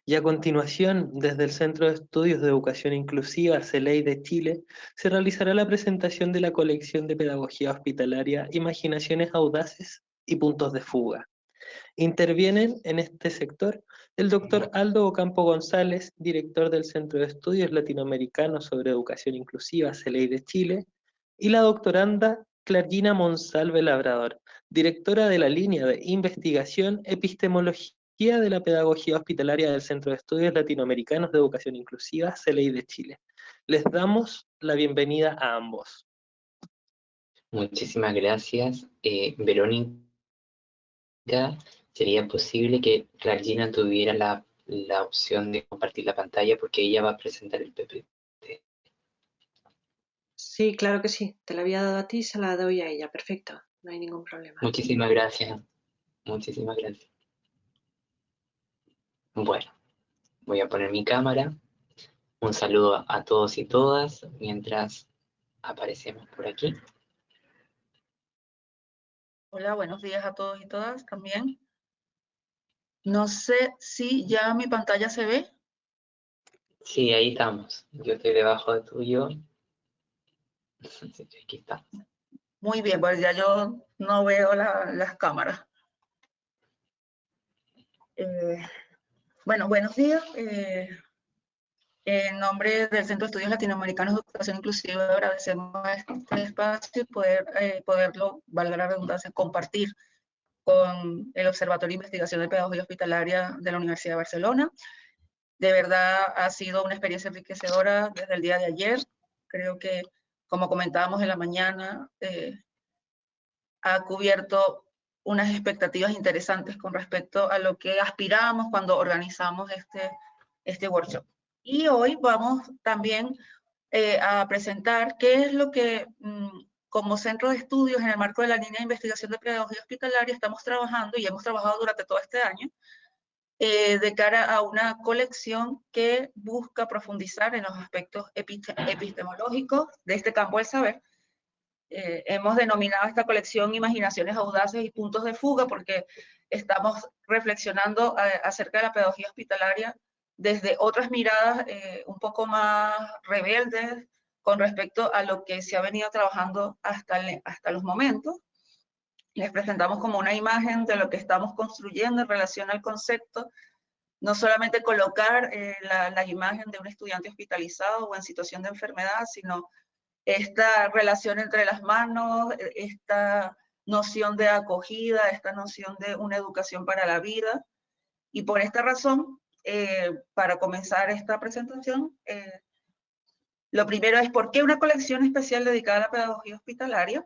Y a continuación, desde el Centro de Estudios de Educación Inclusiva, CELEI de Chile, se realizará la presentación de la colección de pedagogía hospitalaria Imaginaciones Audaces y Puntos de Fuga. Intervienen en este sector el doctor Aldo Ocampo González, director del Centro de Estudios Latinoamericanos sobre Educación Inclusiva, CELEI de Chile, y la doctoranda Clargina Monsalve Labrador, directora de la línea de investigación Epistemología de la Pedagogía Hospitalaria del Centro de Estudios Latinoamericanos de Educación Inclusiva, CELEI de Chile. Les damos la bienvenida a ambos. Muchísimas gracias. Verónica, ¿sería posible que Clargina tuviera la opción de compartir la pantalla porque ella va a presentar el PPT? Sí, claro que sí. Te la había dado a ti, se la doy a ella. Perfecto, no hay ningún problema. Muchísimas gracias. Muchísimas gracias. Bueno, voy a poner mi cámara. Un saludo a todos y todas mientras aparecemos por aquí. Hola, buenos días a todos y todas también. No sé si ya mi pantalla se ve. Sí, ahí estamos. Yo estoy debajo de tuyo. Aquí está. Muy bien, pues ya yo no veo las cámaras. Bueno, buenos días. En nombre del Centro de Estudios Latinoamericanos de Educación Inclusiva, agradecemos este espacio y poderlo, valga la redundancia, compartir con el Observatorio de Investigación de Pedagogía Hospitalaria de la Universidad de Barcelona. De verdad ha sido una experiencia enriquecedora desde el día de ayer. Creo que, como comentábamos en la mañana, ha cubierto unas expectativas interesantes con respecto a lo que aspirábamos cuando organizamos este workshop. Y hoy vamos también a presentar qué es lo que como centro de estudios en el marco de la línea de investigación de pedagogía hospitalaria estamos trabajando y hemos trabajado durante todo este año de cara a una colección que busca profundizar en los aspectos epistemológicos de este campo del saber. Hemos denominado esta colección Imaginaciones Audaces y Puntos de Fuga porque estamos reflexionando acerca de la pedagogía hospitalaria desde otras miradas un poco más rebeldes con respecto a lo que se ha venido trabajando hasta los momentos. Les presentamos como una imagen de lo que estamos construyendo en relación al concepto, no solamente colocar la imagen de un estudiante hospitalizado o en situación de enfermedad, sino esta relación entre las manos, esta noción de acogida, esta noción de una educación para la vida. Y por esta razón, para comenzar esta presentación, lo primero es ¿por qué una colección especial dedicada a la pedagogía hospitalaria?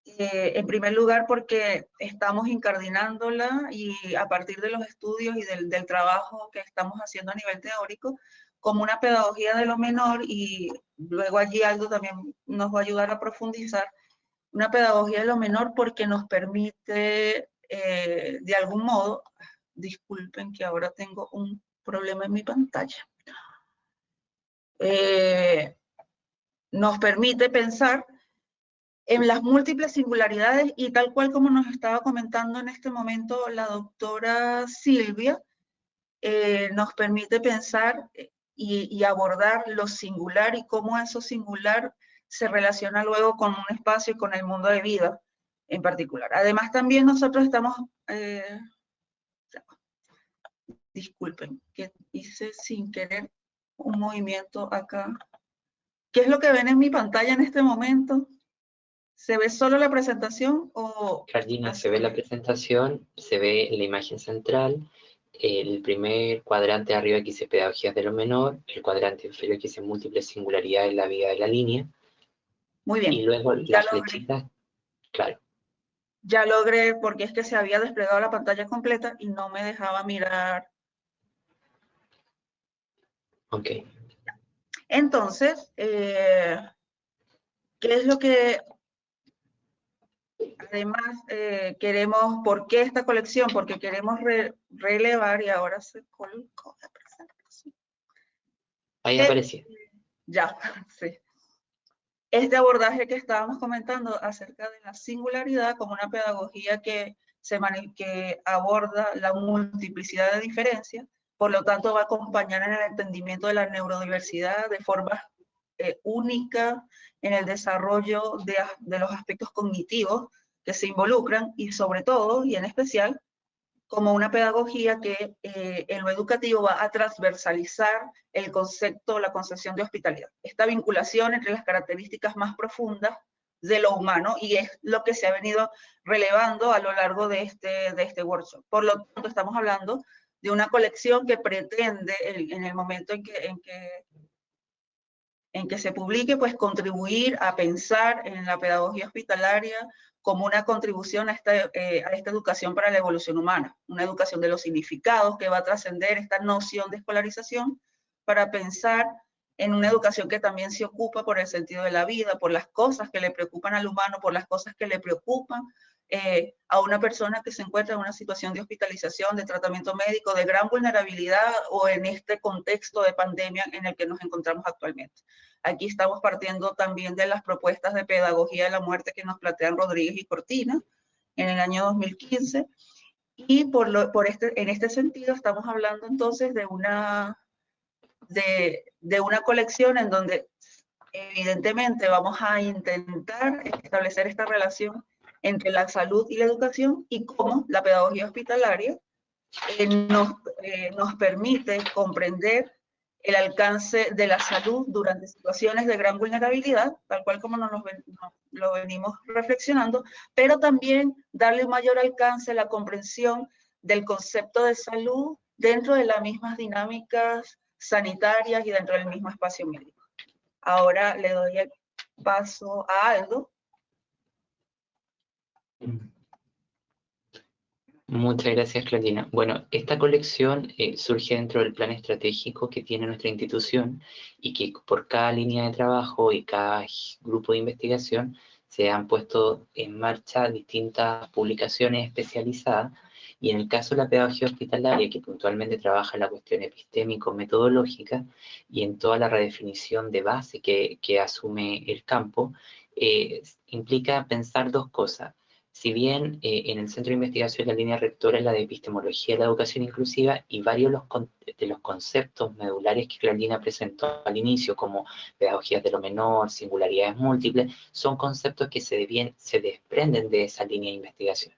En primer lugar, porque estamos incardinándola y a partir de los estudios y del trabajo que estamos haciendo a nivel teórico, como una pedagogía de lo menor, y luego allí Aldo también nos va a ayudar a profundizar, una pedagogía de lo menor porque nos permite, de algún modo, disculpen que ahora tengo un problema en mi pantalla, nos permite pensar en las múltiples singularidades y tal cual como nos estaba comentando en este momento la doctora Silvia, nos permite pensar y abordar lo singular y cómo eso singular se relaciona luego con un espacio y con el mundo de vida en particular. Además también nosotros estamos, disculpen, que hice sin querer un movimiento acá. ¿Qué es lo que ven en mi pantalla en este momento? ¿Se ve solo la presentación o...? Clargina, se ve la presentación, se ve la imagen central, el primer cuadrante de arriba que dice pedagogías de lo menor, el cuadrante inferior que dice múltiples singularidades en la vida de la línea. Muy bien. Y luego las flechitas, claro. Ya logré, porque es que se había desplegado la pantalla completa y no me dejaba mirar. Ok. Entonces, ¿qué es lo que además queremos? ¿Por qué esta colección? Porque queremos relevar, y ahora se colocó la presentación. Ahí apareció. Ya, sí. Este abordaje que estábamos comentando acerca de la singularidad como una pedagogía que aborda la multiplicidad de diferencias, por lo tanto va a acompañar en el entendimiento de la neurodiversidad de forma única en el desarrollo de los aspectos cognitivos que se involucran y sobre todo y en especial como una pedagogía que en lo educativo va a transversalizar el concepto, la concepción de hospitalidad. Esta vinculación entre las características más profundas de lo humano y es lo que se ha venido relevando a lo largo de este workshop. Por lo tanto, estamos hablando de una colección que pretende, en el momento en que se publique, pues contribuir a pensar en la pedagogía hospitalaria como una contribución a esta educación para la evolución humana, una educación de los significados que va a trascender esta noción de escolarización para pensar en una educación que también se ocupa por el sentido de la vida, por las cosas que le preocupan al humano, por las cosas que le preocupan a una persona que se encuentra en una situación de hospitalización, de tratamiento médico, de gran vulnerabilidad o en este contexto de pandemia en el que nos encontramos actualmente. Aquí estamos partiendo también de las propuestas de pedagogía de la muerte que nos plantean Rodríguez y Cortina en el año 2015. Y en este sentido estamos hablando entonces de una colección en donde evidentemente vamos a intentar establecer esta relación entre la salud y la educación y cómo la pedagogía hospitalaria nos permite comprender el alcance de la salud durante situaciones de gran vulnerabilidad, tal cual como lo venimos reflexionando, pero también darle un mayor alcance a la comprensión del concepto de salud dentro de las mismas dinámicas sanitarias y dentro del mismo espacio médico. Ahora le doy el paso a Aldo. Muchas gracias, Claudina. Bueno, esta colección surge dentro del plan estratégico que tiene nuestra institución y que por cada línea de trabajo y cada grupo de investigación se han puesto en marcha distintas publicaciones especializadas. Y en el caso de la pedagogía hospitalaria, que puntualmente trabaja en la cuestión epistémico-metodológica y en toda la redefinición de base que asume el campo, implica pensar dos cosas. Si bien en el centro de investigación la línea rectora es la de epistemología de la educación inclusiva y varios de los conceptos medulares que Claudina presentó al inicio, como pedagogías de lo menor, singularidades múltiples, son conceptos que se desprenden de esa línea de investigación.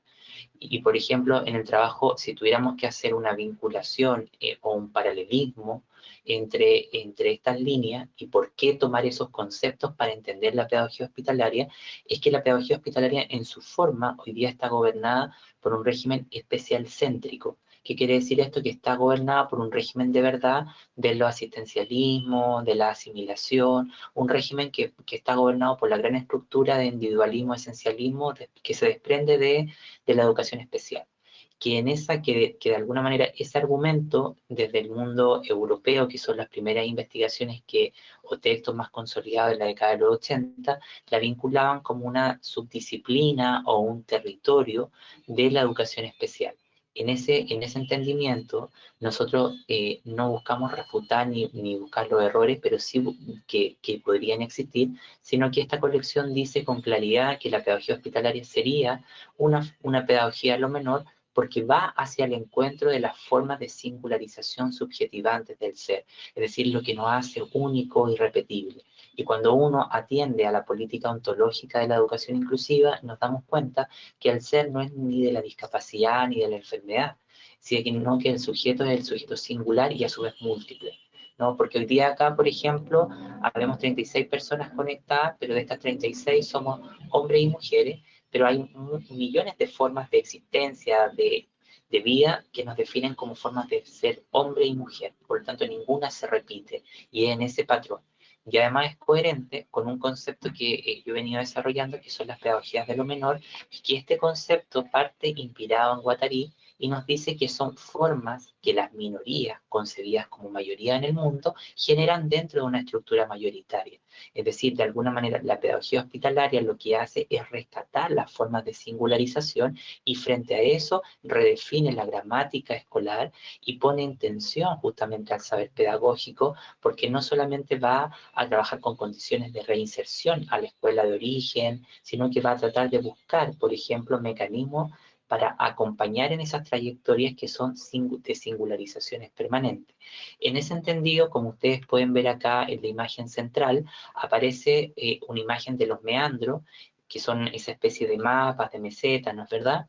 Y, por ejemplo, en el trabajo, si tuviéramos que hacer una vinculación o un paralelismo entre estas líneas y por qué tomar esos conceptos para entender la pedagogía hospitalaria, es que la pedagogía hospitalaria en su forma hoy día está gobernada por un régimen especial céntrico. ¿Qué quiere decir esto? Que está gobernada por un régimen de verdad de lo asistencialismo, de la asimilación, un régimen que está gobernado por la gran estructura de individualismo, esencialismo, que se desprende de la educación especial. Que de alguna manera ese argumento desde el mundo europeo, que son las primeras investigaciones o textos más consolidados de la década de los 80, la vinculaban como una subdisciplina o un territorio de la educación especial. En ese entendimiento, nosotros no buscamos refutar ni buscar los errores, pero sí que podrían existir, sino que esta colección dice con claridad que la pedagogía hospitalaria sería una pedagogía a lo menor, porque va hacia el encuentro de las formas de singularización subjetivantes del ser, es decir, lo que nos hace único y irrepetible. Y cuando uno atiende a la política ontológica de la educación inclusiva, nos damos cuenta que el ser no es ni de la discapacidad ni de la enfermedad, sino que el sujeto es el sujeto singular y a su vez múltiple, ¿no? Porque hoy día acá, por ejemplo, habemos 36 personas conectadas, pero de estas 36 somos hombres y mujeres, pero hay millones de formas de existencia, de vida, que nos definen como formas de ser hombre y mujer. Por lo tanto, ninguna se repite, y es en ese patrón. Y además es coherente con un concepto que yo he venido desarrollando, que son las pedagogías de lo menor, y que este concepto parte inspirado en Guattari, y nos dice que son formas que las minorías, concebidas como mayoría en el mundo, generan dentro de una estructura mayoritaria. Es decir, de alguna manera, la pedagogía hospitalaria lo que hace es rescatar las formas de singularización y frente a eso redefine la gramática escolar y pone en tensión justamente al saber pedagógico, porque no solamente va a trabajar con condiciones de reinserción a la escuela de origen, sino que va a tratar de buscar, por ejemplo, mecanismos para acompañar en esas trayectorias que son de singularizaciones permanentes. En ese entendido, como ustedes pueden ver acá en la imagen central, aparece una imagen de los meandros, que son esa especie de mapas, de mesetas, ¿no es verdad?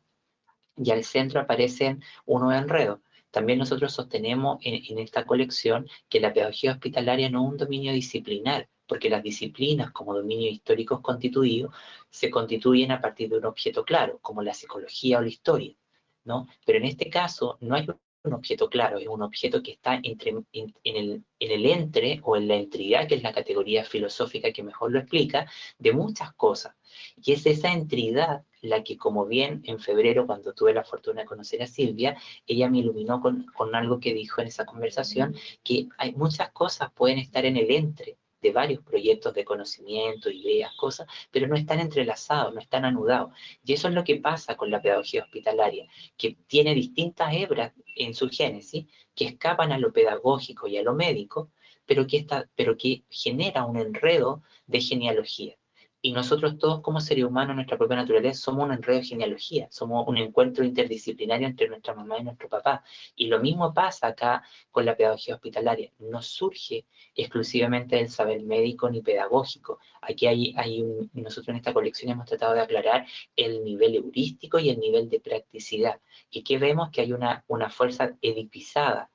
Y al centro aparecen unos enredos. También nosotros sostenemos en esta colección que la pedagogía hospitalaria no es un dominio disciplinar, porque las disciplinas como dominios históricos constituidos se constituyen a partir de un objeto claro, como la psicología o la historia, ¿no? Pero en este caso no hay un objeto claro, es un objeto que está en el entre o en la entidad, que es la categoría filosófica que mejor lo explica, de muchas cosas. Y es esa entidad la que, como bien en febrero, cuando tuve la fortuna de conocer a Silvia, ella me iluminó con algo que dijo en esa conversación, que hay muchas cosas pueden estar en el entre de varios proyectos de conocimiento, ideas, cosas, pero no están entrelazados, no están anudados. Y eso es lo que pasa con la pedagogía hospitalaria, que tiene distintas hebras en su génesis, que escapan a lo pedagógico y a lo médico, pero que genera un enredo de genealogía. Y nosotros todos como seres humanos, nuestra propia naturaleza, somos un enredo de genealogía, somos un encuentro interdisciplinario entre nuestra mamá y nuestro papá. Y lo mismo pasa acá con la pedagogía hospitalaria. No surge exclusivamente del saber médico ni pedagógico. Aquí nosotros en esta colección hemos tratado de aclarar el nivel heurístico y el nivel de practicidad. Y que vemos que hay una fuerza edipizada,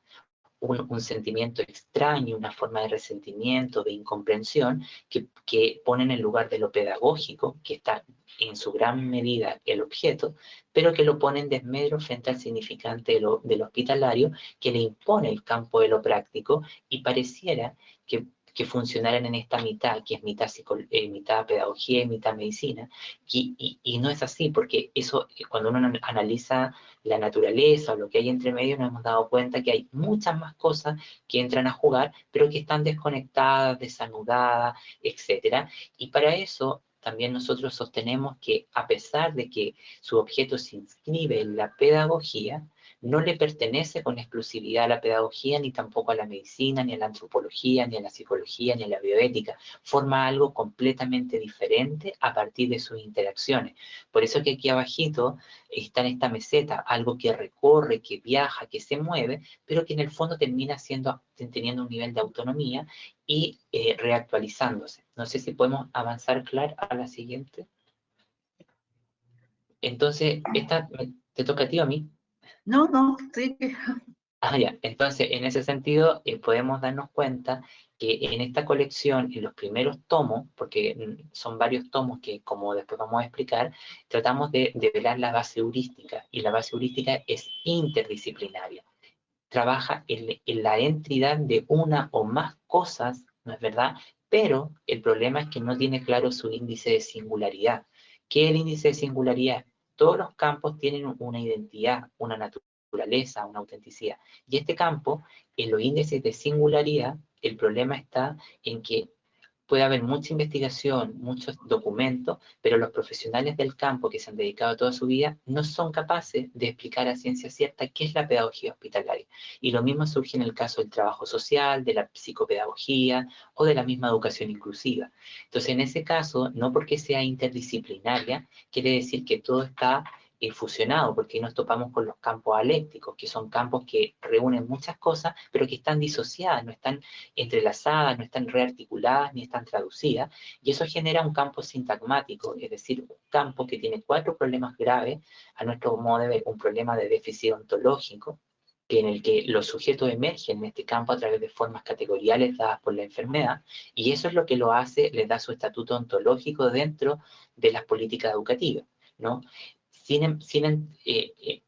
un sentimiento extraño, una forma de resentimiento, de incomprensión, que ponen en lugar de lo pedagógico, que está en su gran medida el objeto, pero que lo ponen desmedro frente al significante de lo hospitalario, que le impone el campo de lo práctico, y pareciera que funcionaran en esta mitad, que es mitad pedagogía y mitad medicina, y no es así, porque eso, cuando uno analiza la naturaleza o lo que hay entre medio, nos hemos dado cuenta que hay muchas más cosas que entran a jugar, pero que están desconectadas, desanudadas, etc. Y para eso también nosotros sostenemos que, a pesar de que su objeto se inscribe en la pedagogía, no le pertenece con exclusividad a la pedagogía, ni tampoco a la medicina, ni a la antropología, ni a la psicología, ni a la bioética. Forma algo completamente diferente a partir de sus interacciones. Por eso que aquí abajito está en esta meseta, algo que recorre, que viaja, que se mueve, pero que en el fondo termina teniendo un nivel de autonomía y reactualizándose. No sé si podemos avanzar, Clar, a la siguiente. Entonces, ¿te toca a ti o a mí? No, sí. Ya. Entonces, en ese sentido, podemos darnos cuenta que en esta colección, en los primeros tomos, porque son varios tomos que, como después vamos a explicar, tratamos de develar la base heurística, y la base heurística es interdisciplinaria. Trabaja en la entidad de una o más cosas, ¿no es verdad? Pero el problema es que no tiene claro su índice de singularidad. ¿Qué es el índice de singularidad? Todos los campos tienen una identidad, una naturaleza, una autenticidad. Y este campo, en los índices de singularidad, el problema está en que puede haber mucha investigación, muchos documentos, pero los profesionales del campo que se han dedicado toda su vida no son capaces de explicar a ciencia cierta qué es la pedagogía hospitalaria. Y lo mismo surge en el caso del trabajo social, de la psicopedagogía o de la misma educación inclusiva. Entonces, en ese caso, no porque sea interdisciplinaria, quiere decir que todo está fusionado, porque nos topamos con los campos alécticos, que son campos que reúnen muchas cosas, pero que están disociadas, no están entrelazadas, no están rearticuladas, ni están traducidas, y eso genera un campo sintagmático, es decir, un campo que tiene 4 problemas graves, a nuestro modo de ver, un problema de déficit ontológico, en el que los sujetos emergen en este campo a través de formas categoriales dadas por la enfermedad, y eso es lo que lo hace, les da su estatuto ontológico dentro de las políticas educativas, ¿no?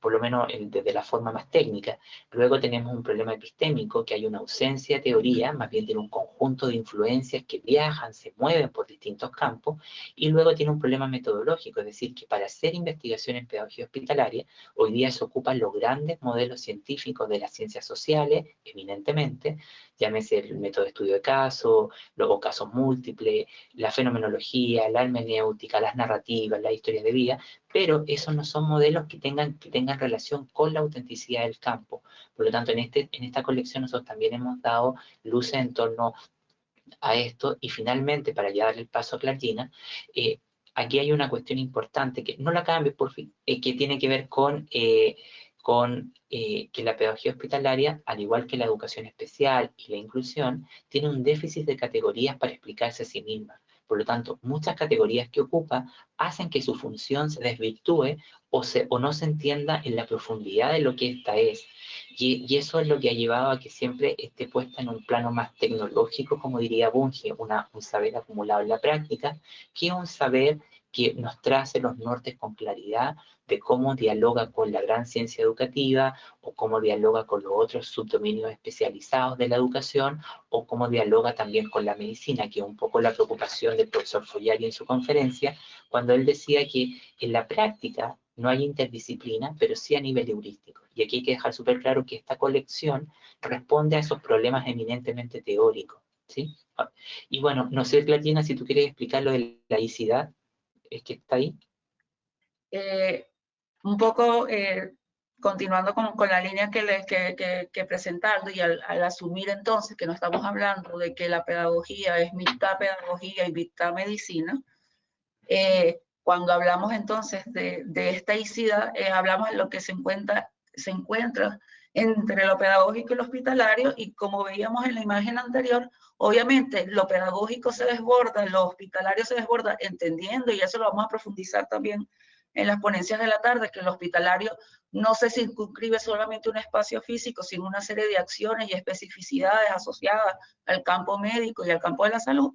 Por lo menos desde la forma más técnica. Luego tenemos un problema epistémico, que hay una ausencia de teoría, más bien tiene un conjunto de influencias que viajan, se mueven por distintos campos, y luego tiene un problema metodológico, es decir, que para hacer investigación en pedagogía hospitalaria, hoy día se ocupan los grandes modelos científicos de las ciencias sociales, eminentemente, llámese el método de estudio de casos, luego casos múltiples, la fenomenología, la hermenéutica, las narrativas, la historia de vida, pero esos no son modelos que tengan relación con la autenticidad del campo. Por lo tanto, en esta colección nosotros también hemos dado luces en torno a esto, y finalmente, para ya darle el paso a Clargina, aquí hay una cuestión importante, que no la cambies, por fin, que tiene que ver con que la pedagogía hospitalaria, al igual que la educación especial y la inclusión, tiene un déficit de categorías para explicarse a sí misma. Por lo tanto, muchas categorías que ocupa hacen que su función se desvirtúe o no se entienda en la profundidad de lo que ésta es. Y eso es lo que ha llevado a que siempre esté puesta en un plano más tecnológico, como diría Bunge, un saber acumulado en la práctica, que un saber que nos trace los nortes con claridad de cómo dialoga con la gran ciencia educativa, o cómo dialoga con los otros subdominios especializados de la educación, o cómo dialoga también con la medicina, que es un poco la preocupación del profesor Fogliari en su conferencia, cuando él decía que en la práctica no hay interdisciplina, pero sí a nivel heurístico. Y aquí hay que dejar súper claro que esta colección responde a esos problemas eminentemente teóricos, ¿sí? Y bueno, no sé, Claudina, si tú quieres explicar lo de la laicidad, es que está ahí. Un poco continuando con la línea que presentando, y al asumir entonces que no estamos hablando de que la pedagogía es mitad pedagogía y mitad medicina, cuando hablamos entonces de esta laicidad, hablamos de lo que se encuentra entre lo pedagógico y lo hospitalario, y como veíamos en la imagen anterior, obviamente lo pedagógico se desborda, lo hospitalario se desborda, entendiendo, y eso lo vamos a profundizar también en las ponencias de la tarde, que el hospitalario no se circunscribe solamente a un espacio físico, sino una serie de acciones y especificidades asociadas al campo médico y al campo de la salud.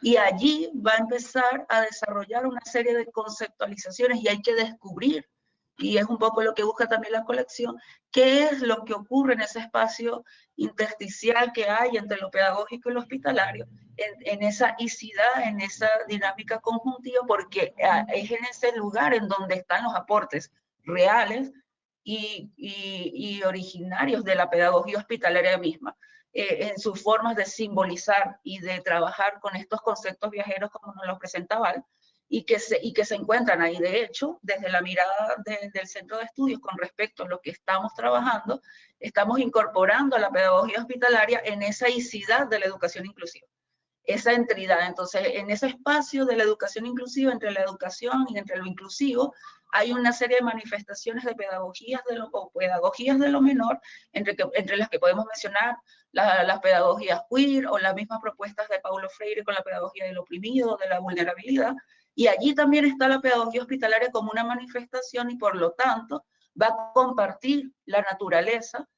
Y allí va a empezar a desarrollar una serie de conceptualizaciones, y hay que descubrir, y es un poco lo que busca también la colección, qué es lo que ocurre en ese espacio intersticial que hay entre lo pedagógico y lo hospitalario, en esa icidad, en esa dinámica conjuntiva, porque es en ese lugar en donde están los aportes reales y originarios de la pedagogía hospitalaria misma. En sus formas de simbolizar y de trabajar con estos conceptos viajeros, como nos los presentaba Val, y que se encuentran ahí. De hecho, desde la mirada del Centro de Estudios con respecto a lo que estamos trabajando, estamos incorporando a la pedagogía hospitalaria en esa icidad de la educación inclusiva, esa entidad. Entonces, en ese espacio de la educación inclusiva, entre la educación y entre lo inclusivo, hay una serie de manifestaciones de pedagogías de lo menor, entre las que podemos mencionar las pedagogías queer, o las mismas propuestas de Paulo Freire con la pedagogía del oprimido, de la vulnerabilidad. Y allí también está la pedagogía hospitalaria como una manifestación, y por lo tanto va a compartir la naturaleza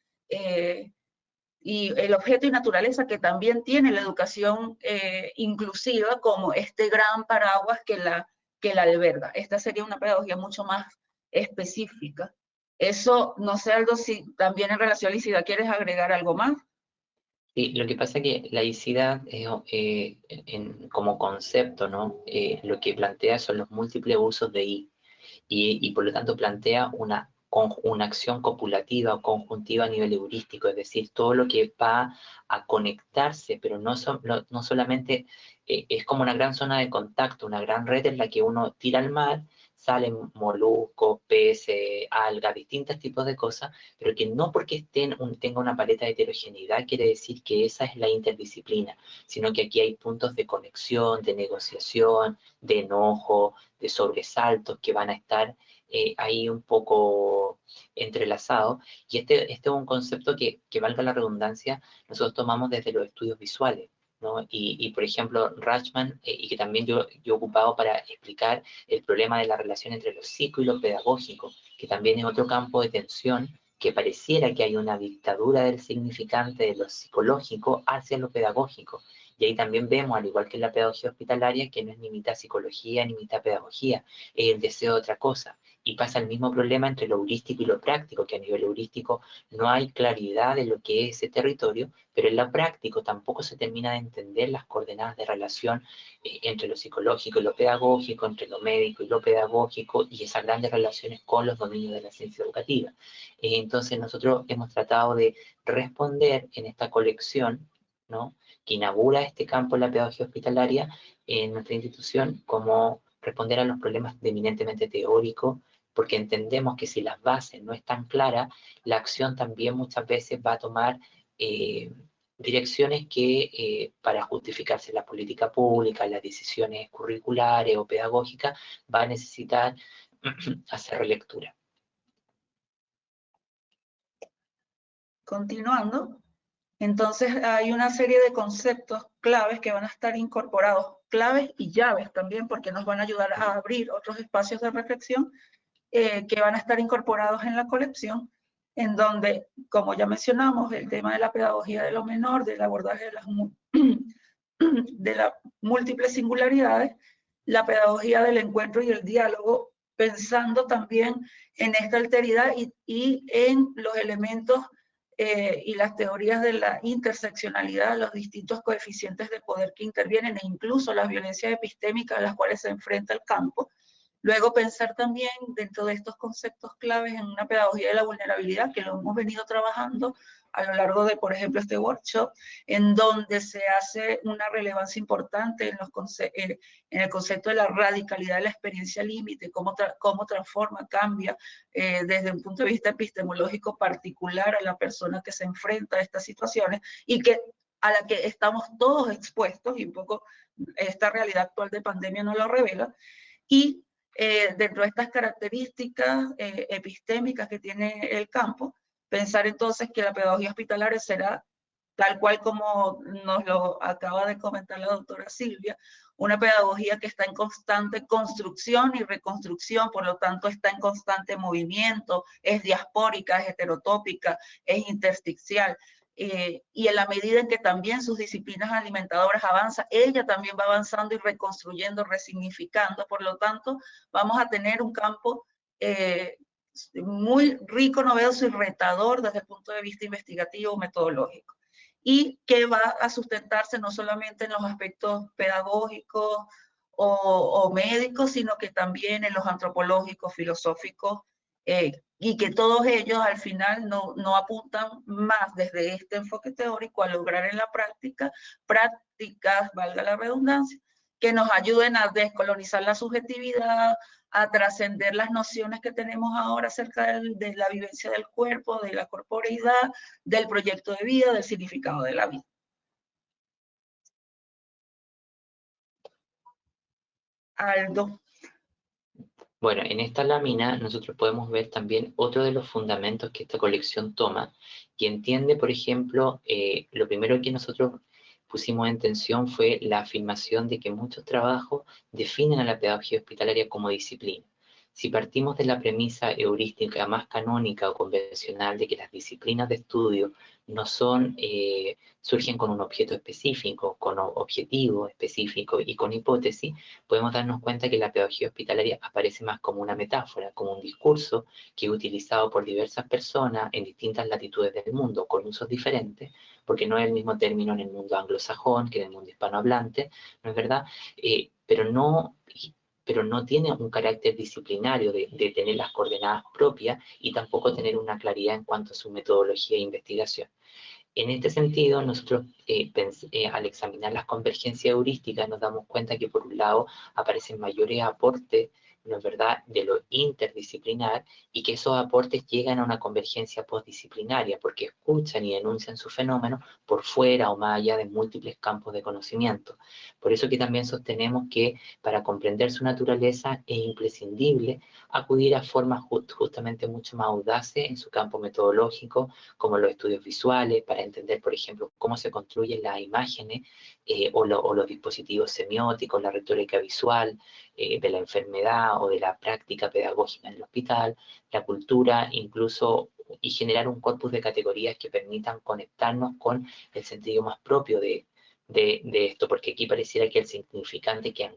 y el objeto y naturaleza que también tiene la educación inclusiva, como este gran paraguas que la alberga. Esta sería una pedagogía mucho más específica. Eso, no sé, Aldo, si también en relación a la laicidad quieres agregar algo más. Sí, lo que pasa es que laicidad, como concepto, ¿no? Lo que plantea son los múltiples usos de y por lo tanto plantea una acción copulativa o conjuntiva a nivel heurístico, es decir, todo lo que va a conectarse, pero no solamente, es como una gran zona de contacto, una gran red en la que uno tira al mar, salen moluscos, peces, algas, distintos tipos de cosas, pero que no porque tenga una paleta de heterogeneidad quiere decir que esa es la interdisciplina, sino que aquí hay puntos de conexión, de negociación, de enojo, de sobresaltos que van a estar ahí un poco entrelazados. Y este es un concepto que valga la redundancia, nosotros tomamos desde los estudios visuales, ¿no? Y por ejemplo, Rachman, y que también yo he ocupado para explicar el problema de la relación entre lo psico y lo pedagógico, que también es otro campo de tensión, que pareciera que hay una dictadura del significante de lo psicológico hacia lo pedagógico. Y ahí también vemos, al igual que en la pedagogía hospitalaria, que no es ni mitad psicología ni mitad pedagogía, es el deseo de otra cosa. Y pasa el mismo problema entre lo heurístico y lo práctico, que a nivel heurístico no hay claridad de lo que es ese territorio, pero en lo práctico tampoco se termina de entender las coordenadas de relación entre lo psicológico y lo pedagógico, entre lo médico y lo pedagógico, y esas grandes relaciones con los dominios de la ciencia educativa. Entonces nosotros hemos tratado de responder en esta colección, ¿no?, que inaugura este campo en la pedagogía hospitalaria en nuestra institución, como responder a los problemas eminentemente teóricos, porque entendemos que si las bases no están claras, la acción también muchas veces va a tomar direcciones que para justificarse la política pública, las decisiones curriculares o pedagógicas, va a necesitar hacer relectura. Continuando, entonces hay una serie de conceptos claves que van a estar incorporados, claves y llaves también, porque nos van a ayudar a abrir otros espacios de reflexión que van a estar incorporados en la colección, en donde, como ya mencionamos, el tema de la pedagogía de lo menor, del abordaje de las múltiples singularidades, la pedagogía del encuentro y el diálogo, pensando también en esta alteridad y en los elementos y las teorías de la interseccionalidad, los distintos coeficientes de poder que intervienen, e incluso las violencias epistémicas a las cuales se enfrenta el campo. Luego pensar también dentro de estos conceptos claves en una pedagogía de la vulnerabilidad, que lo hemos venido trabajando a lo largo de, por ejemplo, este workshop, en donde se hace una relevancia importante en el concepto de la radicalidad de la experiencia límite, cómo transforma, cambia desde un punto de vista epistemológico particular a la persona que se enfrenta a estas situaciones y a la que estamos todos expuestos, y un poco esta realidad actual de pandemia nos lo revela. Y dentro de estas características epistémicas que tiene el campo, pensar entonces que la pedagogía hospitalaria será, tal cual como nos lo acaba de comentar la doctora Silvia, una pedagogía que está en constante construcción y reconstrucción, por lo tanto está en constante movimiento, es diaspórica, es heterotópica, es intersticial. Y en la medida en que también sus disciplinas alimentadoras avanzan, ella también va avanzando y reconstruyendo, resignificando. Por lo tanto, vamos a tener un campo muy rico, novedoso y retador desde el punto de vista investigativo, metodológico. Y que va a sustentarse no solamente en los aspectos pedagógicos o médicos, sino que también en los antropológicos, filosóficos, y que todos ellos al final no apuntan más desde este enfoque teórico a lograr en la práctica prácticas, valga la redundancia, que nos ayuden a descolonizar la subjetividad, a trascender las nociones que tenemos ahora acerca de la vivencia del cuerpo, de la corporeidad, del proyecto de vida, del significado de la vida. Aldo. Bueno, en esta lámina nosotros podemos ver también otro de los fundamentos que esta colección toma y entiende, por ejemplo, lo primero que nosotros pusimos en tensión fue la afirmación de que muchos trabajos definen a la pedagogía hospitalaria como disciplina. Si partimos de la premisa heurística más canónica o convencional de que las disciplinas de estudio no son, surgen con un objeto específico, con objetivo específico y con hipótesis, podemos darnos cuenta que la pedagogía hospitalaria aparece más como una metáfora, como un discurso que es utilizado por diversas personas en distintas latitudes del mundo, con usos diferentes, porque no es el mismo término en el mundo anglosajón que en el mundo hispanohablante, ¿no es verdad? Pero no tiene un carácter disciplinario de tener las coordenadas propias y tampoco tener una claridad en cuanto a su metodología de investigación. En este sentido, nosotros al examinar las convergencias heurísticas nos damos cuenta que por un lado aparecen mayores aportes, ¿no es verdad?, de lo interdisciplinar y que esos aportes llegan a una convergencia postdisciplinaria porque escuchan y denuncian su fenómeno por fuera o más allá de múltiples campos de conocimiento. Por eso que también sostenemos que para comprender su naturaleza es imprescindible acudir a formas justamente mucho más audaces en su campo metodológico, como los estudios visuales, para entender, por ejemplo, cómo se construyen las imágenes o los dispositivos semióticos, la retórica visual de la enfermedad o de la práctica pedagógica en el hospital, la cultura, incluso, y generar un corpus de categorías que permitan conectarnos con el sentido más propio de esto, porque aquí pareciera que el significante que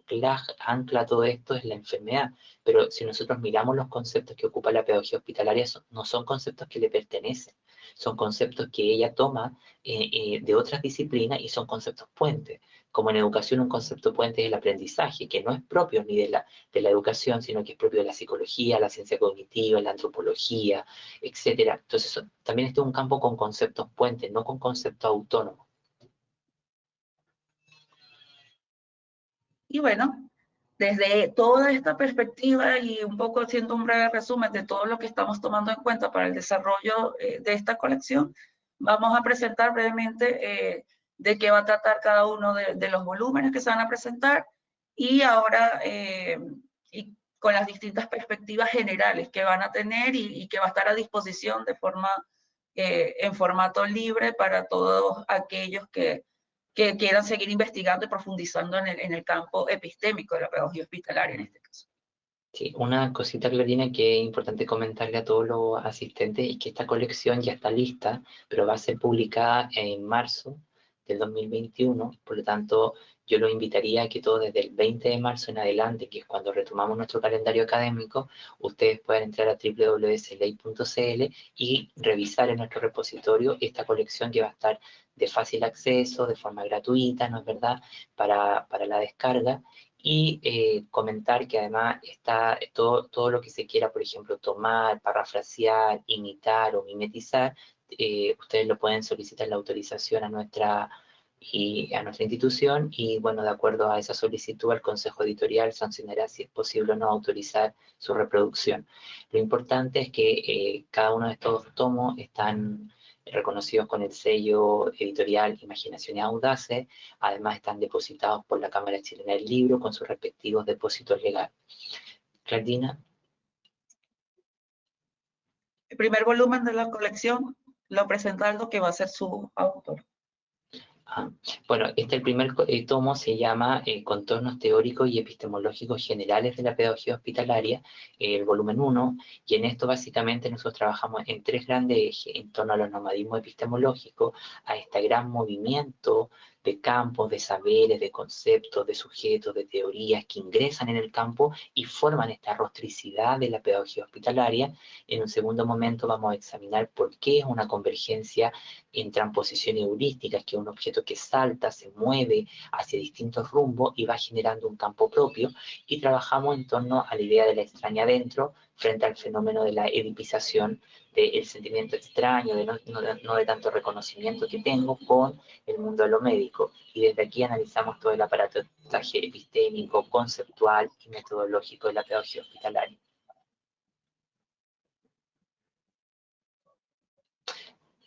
ancla todo esto es la enfermedad, pero si nosotros miramos los conceptos que ocupa la pedagogía hospitalaria, no son conceptos que le pertenecen, son conceptos que ella toma de otras disciplinas y son conceptos puentes. Como en educación un concepto puente es el aprendizaje, que no es propio ni de la educación, sino que es propio de la psicología, la ciencia cognitiva, la antropología, etc. Entonces también este es un campo con conceptos puentes, no con conceptos autónomos. Y bueno, desde toda esta perspectiva y un poco haciendo un breve resumen de todo lo que estamos tomando en cuenta para el desarrollo de esta colección, vamos a presentar brevemente de qué va a tratar cada uno de los volúmenes que se van a presentar, y ahora y con las distintas perspectivas generales que van a tener y que va a estar a disposición de forma en formato libre para todos aquellos que quieran seguir investigando y profundizando en el campo epistémico de la pedagogía hospitalaria en este caso. Sí, una cosita, Gloria, que es importante comentarle a todos los asistentes es que esta colección ya está lista, pero va a ser publicada en marzo del 2021, por lo tanto, yo los invitaría a que todos desde el 20 de marzo en adelante, que es cuando retomamos nuestro calendario académico, ustedes puedan entrar a www.sley.cl y revisar en nuestro repositorio esta colección que va a estar de fácil acceso, de forma gratuita, ¿no es verdad?, para la descarga. Y comentar que además está todo lo que se quiera, por ejemplo, tomar, parafrasear, imitar o mimetizar, ustedes lo pueden solicitar la autorización a nuestra institución, y bueno, de acuerdo a esa solicitud, el Consejo Editorial sancionará si es posible o no autorizar su reproducción. Lo importante es que cada uno de estos tomos están reconocidos con el sello editorial Imaginaciones Audaces, además están depositados por la Cámara Chilena del Libro con sus respectivos depósitos legales. Claudina. El primer volumen de la colección lo presenta Aldo, que va a ser su autor. Bueno, el primer tomo se llama Contornos Teóricos y Epistemológicos Generales de la Pedagogía Hospitalaria, el volumen 1, y en esto básicamente nosotros trabajamos en tres grandes ejes, en torno a los nomadismos epistemológicos, a este gran movimiento de campos, de saberes, de conceptos, de sujetos, de teorías que ingresan en el campo y forman esta rostricidad de la pedagogía hospitalaria. En un segundo momento vamos a examinar por qué es una convergencia en transposiciones heurísticas, que es un objeto que salta, se mueve hacia distintos rumbos y va generando un campo propio, y trabajamos en torno a la idea de la extraña adentro frente al fenómeno de la edipización, del sentimiento extraño, de no de tanto reconocimiento que tengo con el mundo de lo médico, y desde aquí analizamos todo el aparataje epistémico, conceptual y metodológico de la pedagogía hospitalaria.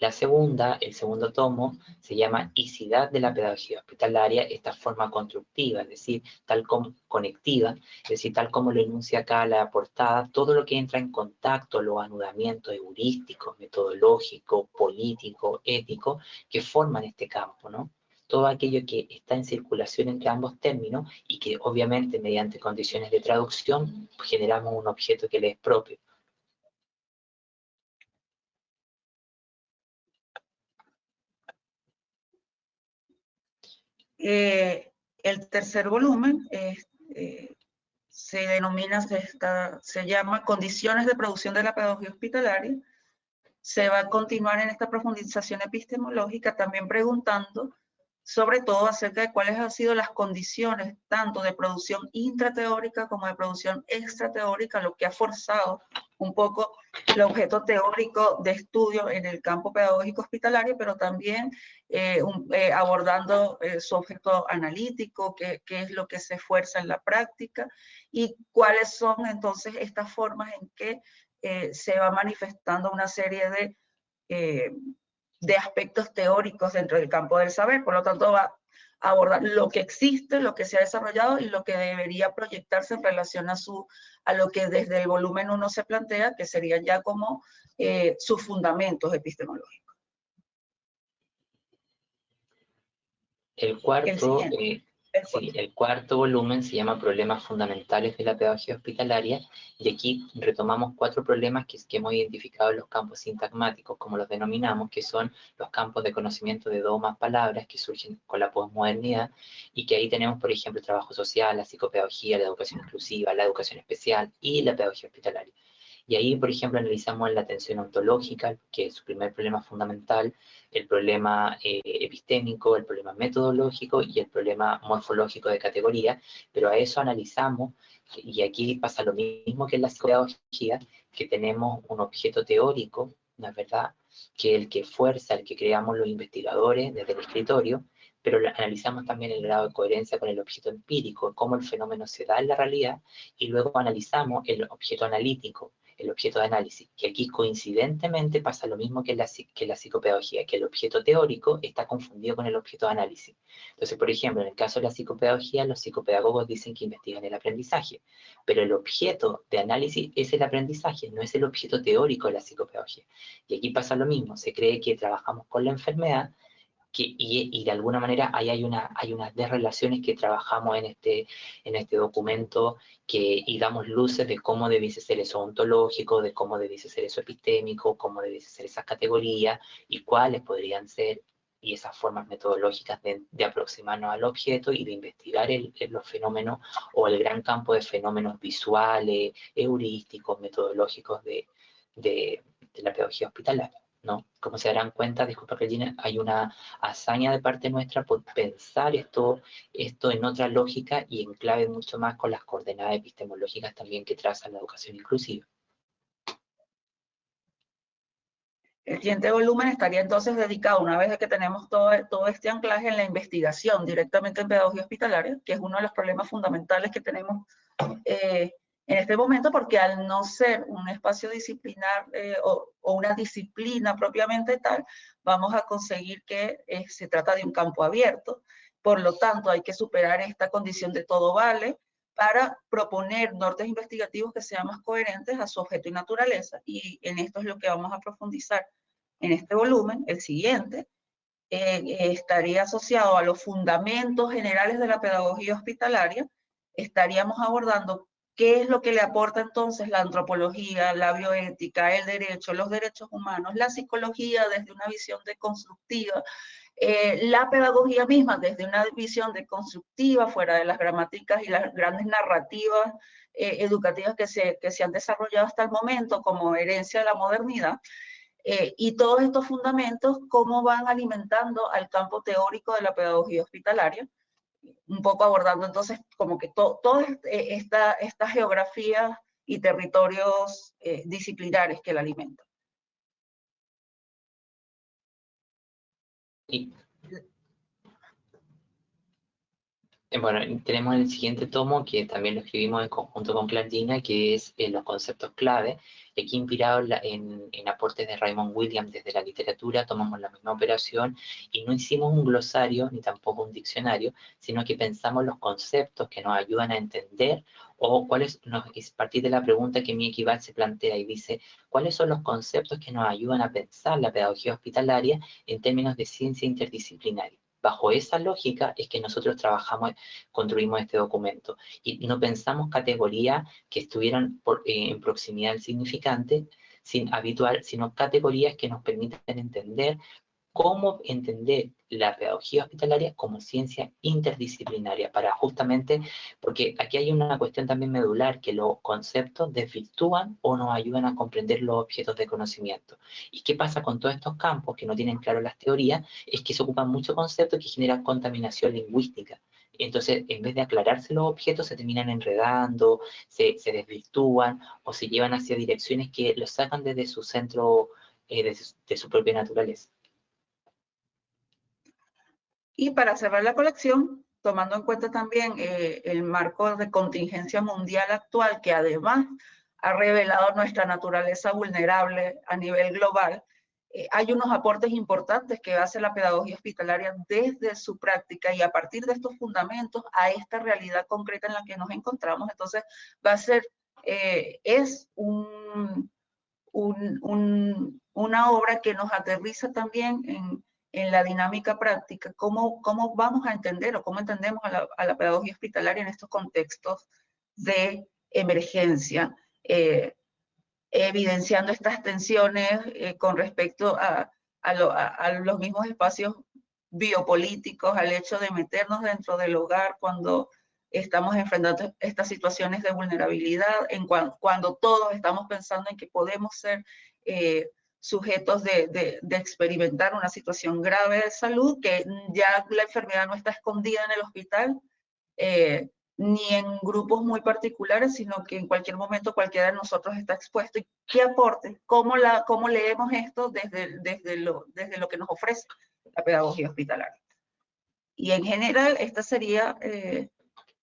La segunda, el segundo tomo, se llama Icidad de la pedagogía hospitalaria, esta forma constructiva, es decir, tal como conectiva, es decir, tal como lo enuncia acá la portada, todo lo que entra en contacto, los anudamientos heurísticos, metodológicos, políticos, éticos, que forman este campo, ¿no? Todo aquello que está en circulación entre ambos términos y que obviamente mediante condiciones de traducción generamos un objeto que le es propio. El tercer volumen se llama Condiciones de producción de la pedagogía hospitalaria. Se va a continuar en esta profundización epistemológica también preguntando sobre todo acerca de cuáles han sido las condiciones tanto de producción intrateórica como de producción extrateórica, lo que ha forzado un poco el objeto teórico de estudio en el campo pedagógico hospitalario, pero también abordando su objeto analítico, qué es lo que se fuerza en la práctica y cuáles son entonces estas formas en que se va manifestando una serie de aspectos teóricos dentro del campo del saber. Por lo tanto, va a abordar lo que existe, lo que se ha desarrollado y lo que debería proyectarse en relación a lo que desde el volumen 1 se plantea, que serían ya como sus fundamentos epistemológicos. El cuarto volumen se llama Problemas Fundamentales de la Pedagogía Hospitalaria, y aquí retomamos 4 problemas que hemos identificado en los campos sintagmáticos, como los denominamos, que son los campos de conocimiento de 2 o más palabras que surgen con la posmodernidad, y que ahí tenemos, por ejemplo, el trabajo social, la psicopedagogía, la educación inclusiva, la educación especial y la pedagogía hospitalaria. Y ahí, por ejemplo, analizamos la atención ontológica, que es su primer problema fundamental, el problema epistémico, el problema metodológico y el problema morfológico de categoría, pero a eso analizamos, y aquí pasa lo mismo que en la psicopedagogía, que tenemos un objeto teórico, ¿no es verdad?, que el que fuerza, el que creamos los investigadores desde el escritorio, pero analizamos también el grado de coherencia con el objeto empírico, cómo el fenómeno se da en la realidad, y luego analizamos el objeto analítico, el objeto de análisis. Y aquí coincidentemente pasa lo mismo que en la psicopedagogía, que el objeto teórico está confundido con el objeto de análisis. Entonces, por ejemplo, en el caso de la psicopedagogía, los psicopedagogos dicen que investigan el aprendizaje, pero el objeto de análisis es el aprendizaje, no es el objeto teórico de la psicopedagogía. Y aquí pasa lo mismo, se cree que trabajamos con la enfermedad, y de alguna manera ahí hay unas desrelaciones que trabajamos en este documento y damos luces de cómo debiese ser eso ontológico, de cómo debiese ser eso epistémico, cómo debiese ser esas categorías y cuáles podrían ser y esas formas metodológicas de aproximarnos al objeto y de investigar los fenómenos o el gran campo de fenómenos visuales, heurísticos, metodológicos de la pedagogía hospitalaria, ¿no? Como se darán cuenta, disculpa Regina, hay una hazaña de parte nuestra por pensar esto en otra lógica y en clave mucho más con las coordenadas epistemológicas también que traza la educación inclusiva. El siguiente volumen estaría entonces dedicado, una vez que tenemos todo este anclaje en la investigación directamente en pedagogía hospitalaria, que es uno de los problemas fundamentales que tenemos en este momento, porque al no ser un espacio disciplinar o una disciplina propiamente tal, vamos a conseguir que se trata de un campo abierto. Por lo tanto, hay que superar esta condición de todo vale para proponer nortes investigativos que sean más coherentes a su objeto y naturaleza, y en esto es lo que vamos a profundizar en este volumen. El siguiente estaría asociado a los fundamentos generales de la pedagogía hospitalaria. Estaríamos abordando qué es lo que le aporta entonces la antropología, la bioética, el derecho, los derechos humanos, la psicología desde una visión deconstructiva, la pedagogía misma desde una visión deconstructiva, fuera de las gramáticas y las grandes narrativas educativas que se han desarrollado hasta el momento como herencia de la modernidad. Y todos estos fundamentos, cómo van alimentando al campo teórico de la pedagogía hospitalaria, un poco abordando entonces como que toda esta geografía y territorios disciplinares que la alimentan. Y, bueno, tenemos el siguiente tomo que también lo escribimos en conjunto con Claudina, que es los conceptos clave. Aquí inspirado en aportes de Raymond Williams desde la literatura, tomamos la misma operación y no hicimos un glosario ni tampoco un diccionario, sino que pensamos los conceptos que nos ayudan a entender o cuáles, es partir de la pregunta que mi Equival se plantea y dice, ¿cuáles son los conceptos que nos ayudan a pensar la pedagogía hospitalaria en términos de ciencia interdisciplinaria? Bajo esa lógica es que nosotros construimos este documento y no pensamos categorías que estuvieran en proximidad al significante, sino categorías que nos permitan entender cómo entender la pedagogía hospitalaria como ciencia interdisciplinaria, para justamente, porque aquí hay una cuestión también medular, que los conceptos desvirtúan o nos ayudan a comprender los objetos de conocimiento. ¿Y qué pasa con todos estos campos que no tienen claro las teorías? Es que se ocupan muchos conceptos que generan contaminación lingüística. Entonces, en vez de aclararse los objetos, se terminan enredando, se desvirtúan o se llevan hacia direcciones que los sacan desde su centro, de su propia naturaleza. Y para cerrar la colección, tomando en cuenta también el marco de contingencia mundial actual, que además ha revelado nuestra naturaleza vulnerable a nivel global, hay unos aportes importantes que hace la pedagogía hospitalaria desde su práctica y a partir de estos fundamentos a esta realidad concreta en la que nos encontramos. Entonces, va a ser, es una obra que nos aterriza también en la dinámica práctica, cómo vamos a entender o cómo entendemos a la pedagogía hospitalaria en estos contextos de emergencia, evidenciando estas tensiones con respecto a los mismos espacios biopolíticos, al hecho de meternos dentro del hogar cuando estamos enfrentando estas situaciones de vulnerabilidad, cuando todos estamos pensando en que podemos ser sujetos de experimentar una situación grave de salud, que ya la enfermedad no está escondida en el hospital, ni en grupos muy particulares, sino que en cualquier momento cualquiera de nosotros está expuesto. ¿Y qué aporte? ¿Cómo leemos esto desde lo que nos ofrece la pedagogía hospitalaria? Y en general, esta sería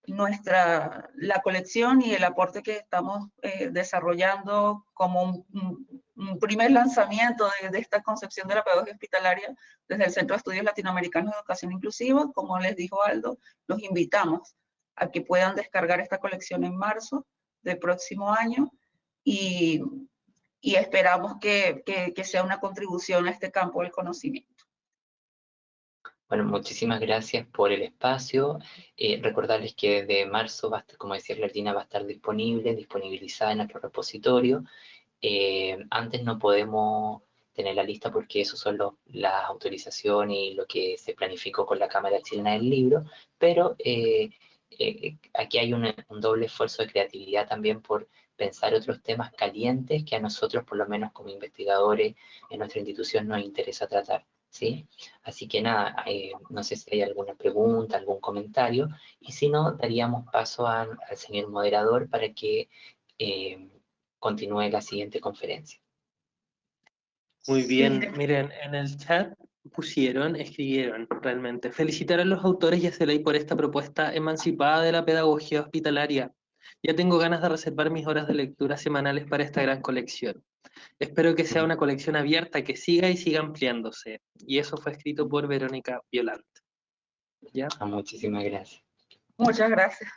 la colección y el aporte que estamos desarrollando como un primer lanzamiento de esta concepción de la pedagogía hospitalaria desde el Centro de Estudios Latinoamericanos de Educación Inclusiva. Como les dijo Aldo, los invitamos a que puedan descargar esta colección en marzo del próximo año y esperamos que sea una contribución a este campo del conocimiento. Bueno, muchísimas gracias por el espacio. Recordarles que desde marzo, como decía Claudina, va a estar disponibilizada en nuestro repositorio. Antes no podemos tener la lista porque eso son las autorizaciones y lo que se planificó con la Cámara Chilena del Libro, pero aquí hay un doble esfuerzo de creatividad también por pensar otros temas calientes que a nosotros, por lo menos como investigadores en nuestra institución, nos interesa tratar, ¿sí? Así que nada, no sé si hay alguna pregunta, algún comentario, y si no, daríamos paso al señor moderador para que continúe la siguiente conferencia. Muy bien, Sí. miren, en el chat escribieron realmente, felicitar a los autores y a Celey por esta propuesta emancipada de la pedagogía hospitalaria. Ya tengo ganas de reservar mis horas de lectura semanales para esta gran colección. Espero que sea una colección abierta, que siga y siga ampliándose. Y eso fue escrito por Verónica Violante. ¿Ya? Muchísimas gracias. Muchas gracias.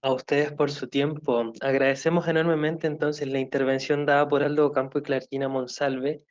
A ustedes por su tiempo. Agradecemos enormemente entonces la intervención dada por Aldo Ocampo y Clartina Monsalve,